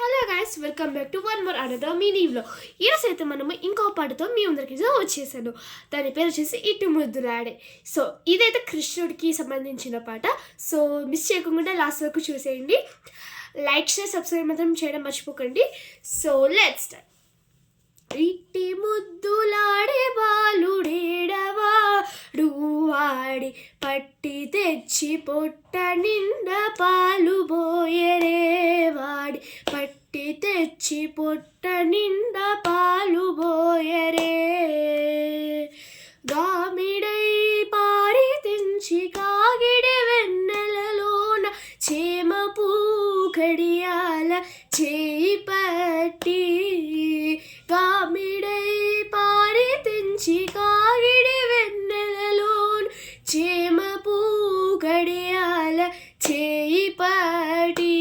Hello guys, welcome back to one more another mini vlog. ఈరోజు అయితే మనము ఇంకో పాటతో మీ అందరికి వచ్చేసాను. దాని పేరు వచ్చేసి ఇటు ముద్దులాడే. సో ఇదైతే కృష్ణుడికి సంబంధించిన పాట. సో మిస్ చేయకుండా లాస్ట్ వరకు చూసేయండి. లైక్ షేర్ సబ్స్క్రైబ్ మాత్రం చేయడం మర్చిపోకండి. So let's start. ఇట్టి ముద్దులాడే బాలుడేడవాడు వాడి పట్టి తెచ్చి పొట్ట నిండా పాలు బోయరే వాడి పట్టి తెచ్చి పొట్ట నిండా పాలు బోయరే గామిడై పారి తెంచి కాగిడి వెన్నెలలోన చేమ పూకడియాల చేయి పట్టి గామిడై పారి తెంచి కాగిడి వెన్నెలలోన చేమ పూకడియాల చేయి పట్టి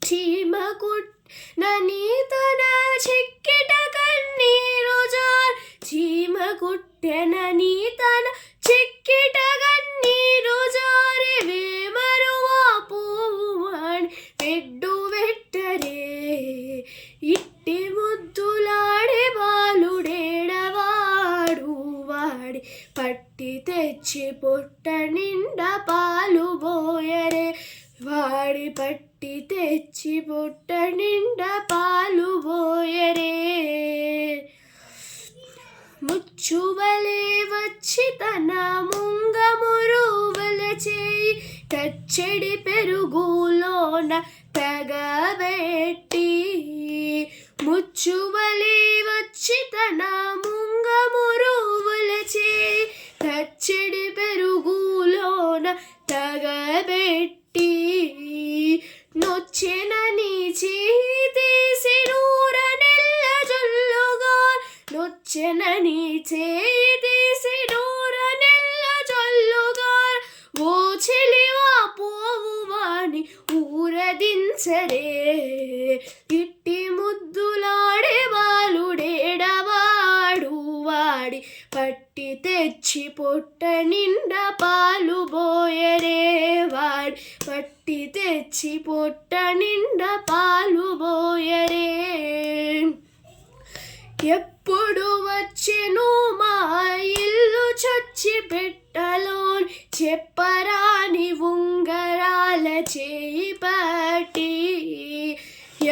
చీమ కుట్టని తన చెక్కిట కన్నీరు జార్ చీమ కుట్టెనని తన చెక్కిట కన్నీరు జారే వేమరువా పూవాణి వెడ్డు వెట్టరే ఇట్టి ముద్దులాడే బాలుడేడవాడు వాడి పట్టి తెచ్చి పొట్ట నిండా పాలు బోయరే వాడి పట్టి తెచ్చి పొట్ట నిండా పాలు బోయరే ముచ్చువలే వచ్చి తన ముంగమురువల చేయి కచ్చడి పెరుగులోన తగబెట్టి ముచ్చువలే వచ్చి తన ముంగమురువల చేయి కచ్చడి పెరుగులోన తగబెట్టి నొచ్చెనని చేయి తీసి నూర నెల్ల జొల్లుగా నొచ్చెనని చేయి తీసి నూర నెల్ల జొల్లుగా ఓ చెలివా పోవు వాణి ఊరదించరే ఇట్టి ముద్దులాడే బాలుడేడవాడు వాడి పట్టి తెచ్చి పొట్ట నిండా పాలు బోయరే వాడి పట్టి తెచ్చి పొట్ట నిండా పాలు బోయరే ఎప్పుడు వచ్చెను మా ఇల్లు చచ్చి పెట్టలోని చెప్పరాని ఉంగరాల చేయి పట్టి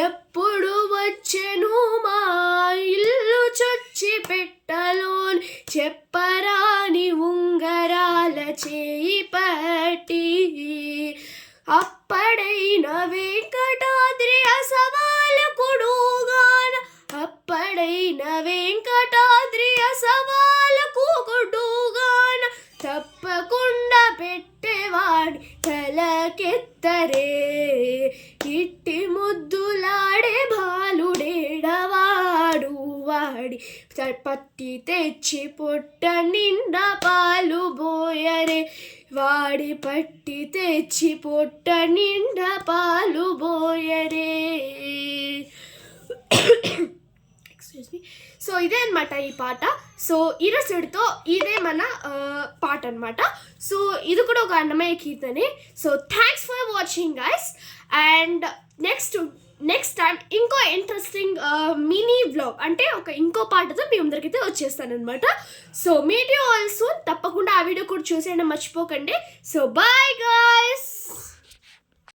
ఎప్పుడు వచ్చెను మా ఇల్లు చచ్చి పెట్టలోని చెప్పరాని ఉంగరాల చేయి పట్టి అప్పడైన వెంకటాద్రి అసవాలకుడుగాన అప్పడైన వెంకటాద్రి అసవాలకుడుగాన తప్పకుండా పెట్టేవాడి తలకెత్తరే ఇట్టి ముద్దులాడే బాలుడేడవాడు వాడి పట్టి తెచ్చి పొట్ట నిండా పాలు బోయరే వాడి పట్టి తెచ్చి పొట్ట నిండా పాలు బోయరే. Excuse me. సో ఇదే అనమాట ఈ పాట. సో ఈరోజుతో ఇదే మన పాట అనమాట. సో ఇది కూడా ఒక అన్నమయ్య కీర్తనే. So thanks for watching guys. And next time ఇంకో ఇంట్రెస్టింగ్ మినీ వ్లాగ్ అంటే ఇంకో పాటతో మీ అందరికైతే వచ్చేస్తాను అనమాట. So meet you all soon. తప్పకుండా ఆ వీడియో కూడా చూసేయడం మర్చిపోకండి. So bye guys.